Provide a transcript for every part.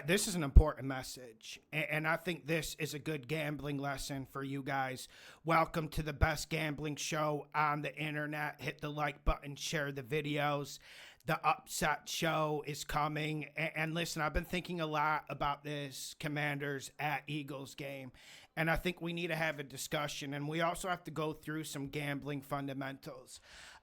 This is an important message, and I think this is a good gambling lesson for you guys. Welcome to the best gambling show on the internet. Hit the like button, share the videos. The upset show is coming. And listen, I've been thinking a lot about this Commanders at Eagles game, and I think we need to have a discussion, and we also have to go through some gambling fundamentals.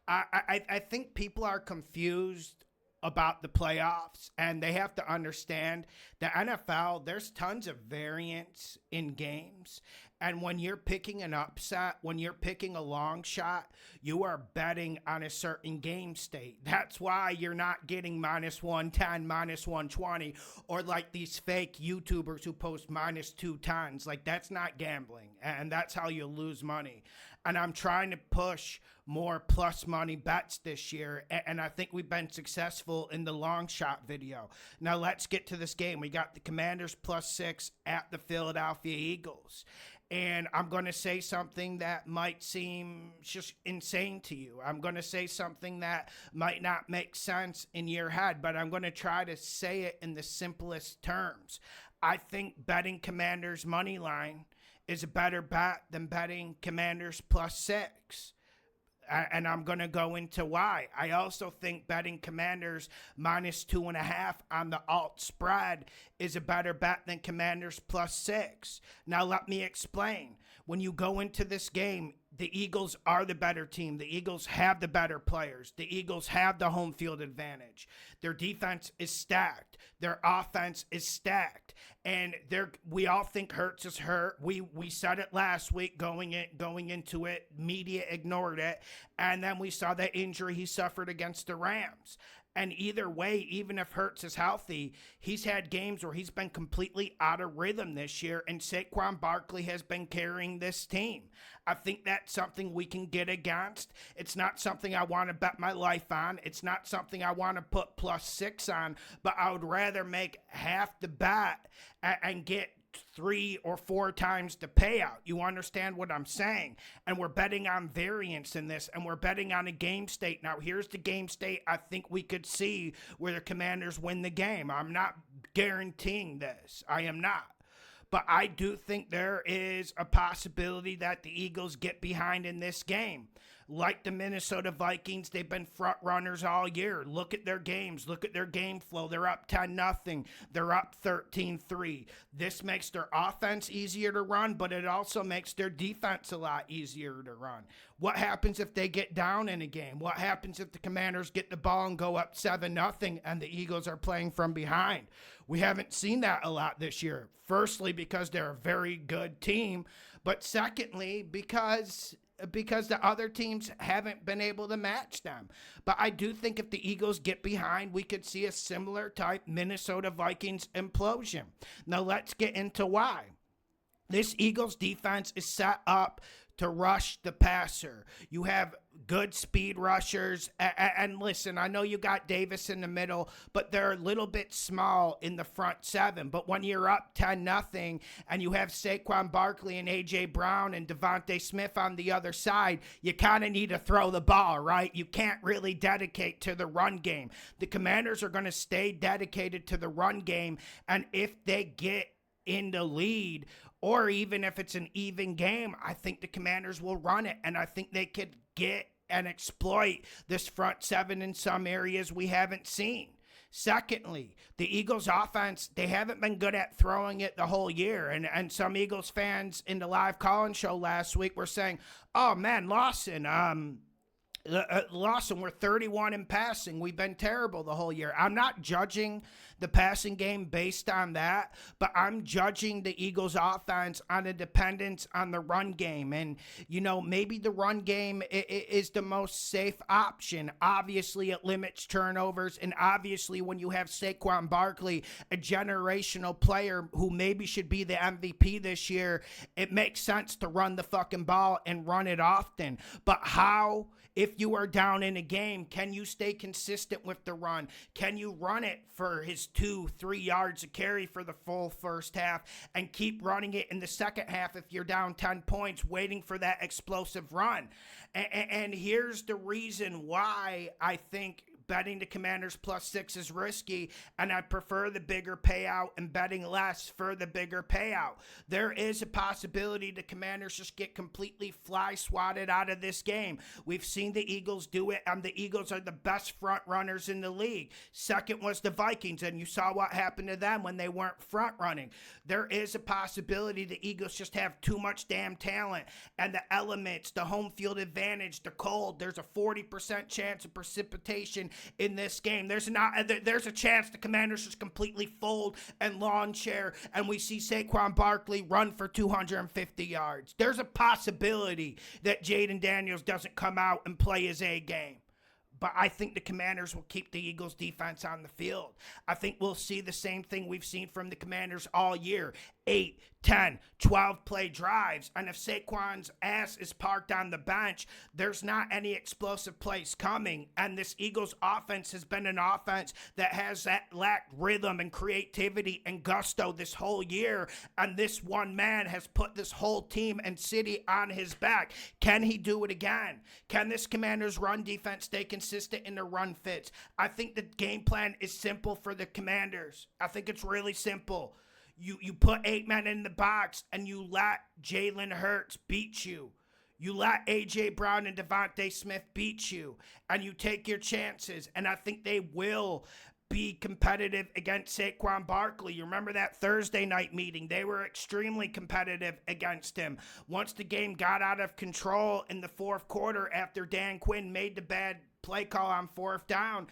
I think people are confused about the playoffs, and they have to understand the NFL, there's tons of variance in games. And when you're picking an upset, when you're picking a long shot, you are betting on a certain game state. That's why you're not getting minus 110, minus 120, or like these fake YouTubers who post minus 210s. Like, that's not gambling, and that's how you lose money. And I'm trying to push more plus money bets this year, and I think we've been successful in the long shot video. Now let's get to this game. We got the Commanders +6 at the Philadelphia Eagles. And I'm going to say something that might seem just insane to you. I'm going to say something that might not make sense in your head, but I'm going to try to say it in the simplest terms. I think betting Commanders money line is a better bet than betting Commanders +6. And I'm going to go into why. I also think betting Commanders -2.5 on the alt spread is a better bet than Commanders +6. Now, let me explain. When you go into this game, the Eagles are the better team. The Eagles have the better players. The Eagles have the home field advantage. Their defense is stacked. Their offense is stacked. And we all think Hurts is hurt. We said it last week going into it. Media ignored it. And then we saw the injury he suffered against the Rams. And either way, even if Hurts is healthy, he's had games where he's been completely out of rhythm this year, and Saquon Barkley has been carrying this team. I think that's something we can get against. It's not something I want to bet my life on. It's not something I want to put +6 on, but I would rather make half the bet and get 3 or 4 times the payout. You understand what I'm saying? And we're betting on variance in this, and we're betting on a game state. Now, here's the game state I think we could see where the Commanders win the game. I'm not guaranteeing this. I am not. But I do think there is a possibility that the Eagles get behind in this game. Like the Minnesota Vikings, they've been front runners all year. Look at their games. Look at their game flow. They're up 10-0. They're up 13-3. This makes their offense easier to run, but it also makes their defense a lot easier to run. What happens if they get down in a game? What happens if the Commanders get the ball and go up 7-0 and the Eagles are playing from behind? We haven't seen that a lot this year. Firstly, because they're a very good team, but secondly, because the other teams haven't been able to match them. But I do think if the Eagles get behind, we could see a similar type Minnesota Vikings implosion. Now let's get into why. This Eagles defense is set up to rush the passer. You have good speed rushers. And listen, I know you got Davis in the middle, but they're a little bit small in the front 7. But when you're up 10-0 and you have Saquon Barkley and A.J. Brown and Devontae Smith on the other side, you kind of need to throw the ball, right? You can't really dedicate to the run game. The Commanders are going to stay dedicated to the run game, and if they get in the lead, or even if it's an even game, I think the Commanders will run it, and I think they could get and exploit this front 7 in some areas we haven't seen. Secondly, the Eagles offense, they haven't been good at throwing it the whole year. And some Eagles fans in the live call-in show last week were saying, oh man, Lawson, we're 31 in passing. We've been terrible the whole year. I'm not judging the passing game based on that, but I'm judging the Eagles offense on a dependence on the run game. And, maybe the run game is the most safe option. Obviously, it limits turnovers. And obviously, when you have Saquon Barkley, a generational player who maybe should be the MVP this year, it makes sense to run the fucking ball and run it often. But how? If you are down in a game, can you stay consistent with the run? Can you run it for his 2-3 yards of carry for the full first half and keep running it in the second half if you're down 10 points, waiting for that explosive run? And here's the reason why I think betting the Commanders +6 is risky, and I prefer the bigger payout and betting less for the bigger payout. There is a possibility the Commanders just get completely fly-swatted out of this game. We've seen the Eagles do it, and the Eagles are the best front runners in the league. Second was the Vikings, and you saw what happened to them when they weren't front running. There is a possibility the Eagles just have too much damn talent, and the elements, the home field advantage, the cold, there's a 40% chance of precipitation in this game. There's a chance the Commanders just completely fold and lawn chair, and we see Saquon Barkley run for 250 yards. There's a possibility that Jaden Daniels doesn't come out and play his A game. But I think the Commanders will keep the Eagles' defense on the field. I think we'll see the same thing we've seen from the Commanders all year. 8, 10, 12 play drives. And if Saquon's ass is parked on the bench, there's not any explosive plays coming. And this Eagles offense has been an offense that has lacked rhythm and creativity and gusto this whole year. And this one man has put this whole team and city on his back. Can he do it again? Can this Commanders run defense stay consistent in the run fits? I think the game plan is simple for the Commanders. I think it's really simple. You put 8 men in the box and you let Jalen Hurts beat you. You let A.J. Brown and Devontae Smith beat you. And you take your chances. And I think they will be competitive against Saquon Barkley. You remember that Thursday night meeting? They were extremely competitive against him. Once the game got out of control in the fourth quarter after Dan Quinn made the bad play call on 4th down,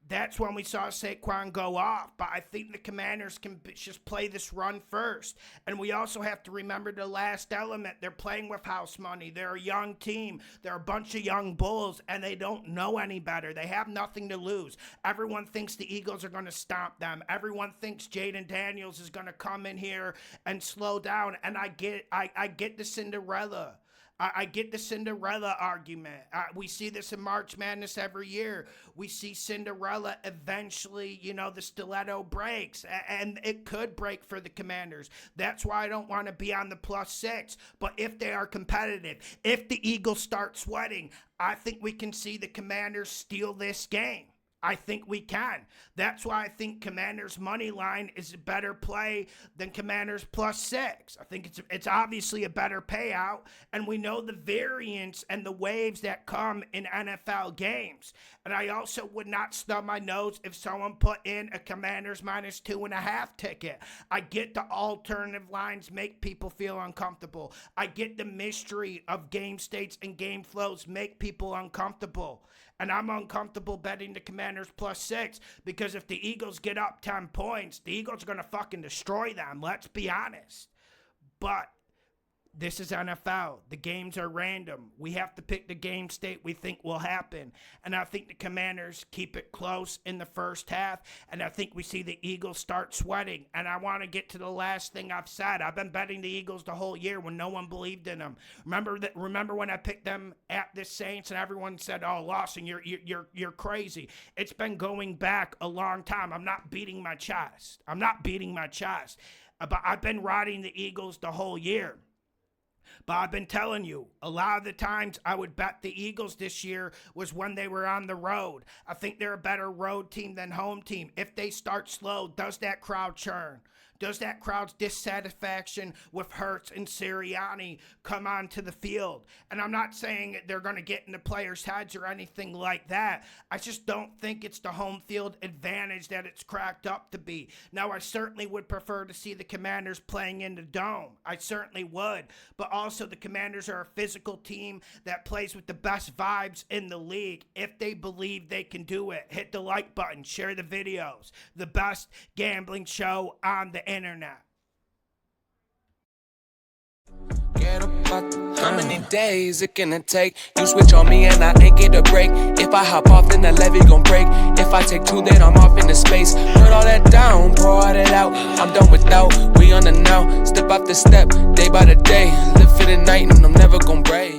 that's when we saw Saquon go off. But I think the Commanders can just play this run first. And we also have to remember the last element. They're playing with house money. They're a young team. They're a bunch of young bulls, and they don't know any better. They have nothing to lose. Everyone thinks the Eagles are going to stomp them. Everyone thinks Jaden Daniels is going to come in here and slow down. And I get the Cinderella. I get the Cinderella argument. We see this in March Madness every year. We see Cinderella eventually, the stiletto breaks, and it could break for the Commanders. That's why I don't want to be on the +6. But if they are competitive, if the Eagles start sweating, I think we can see the Commanders steal this game. I think we can. That's why I think Commanders' money line is a better play than Commanders +6. I think it's obviously a better payout, and we know the variance and the waves that come in NFL games. And I also would not stub my nose if someone put in a Commanders -2.5 ticket. I get the alternative lines make people feel uncomfortable. I get the mystery of game states and game flows make people uncomfortable. And I'm uncomfortable betting the Commanders +6 because if the Eagles get up 10 points, the Eagles are going to fucking destroy them. Let's be honest. But this is NFL. The games are random. We have to pick the game state we think will happen. And I think the Commanders keep it close in the first half. And I think we see the Eagles start sweating. And I want to get to the last thing I've said. I've been betting the Eagles the whole year when no one believed in them. Remember when I picked them at the Saints and everyone said, "Oh, Lawson, you're crazy." It's been going back a long time. I'm not beating my chest. But I've been riding the Eagles the whole year. But I've been telling you, a lot of the times I would bet the Eagles this year was when they were on the road. I think they're a better road team than home team. If they start slow, does that crowd churn? Does that crowd's dissatisfaction with Hurts and Sirianni come onto the field? And I'm not saying they're going to get in the players' heads or anything like that. I just don't think it's the home field advantage that it's cracked up to be. Now, I certainly would prefer to see the Commanders playing in the Dome. I certainly would. But also, the Commanders are a physical team that plays with the best vibes in the league. If they believe they can do it, hit the like button, share the videos. The best gambling show on the internet. How many days it gonna take? You switch on me and I ain't get a break. If I hop off, then the levee gon' break. If I take 2, then I'm off into space. Put all that down, pour all that out. I'm done without, we on the now. Step after step, day by the day. Live for the night and I'm never gon' break.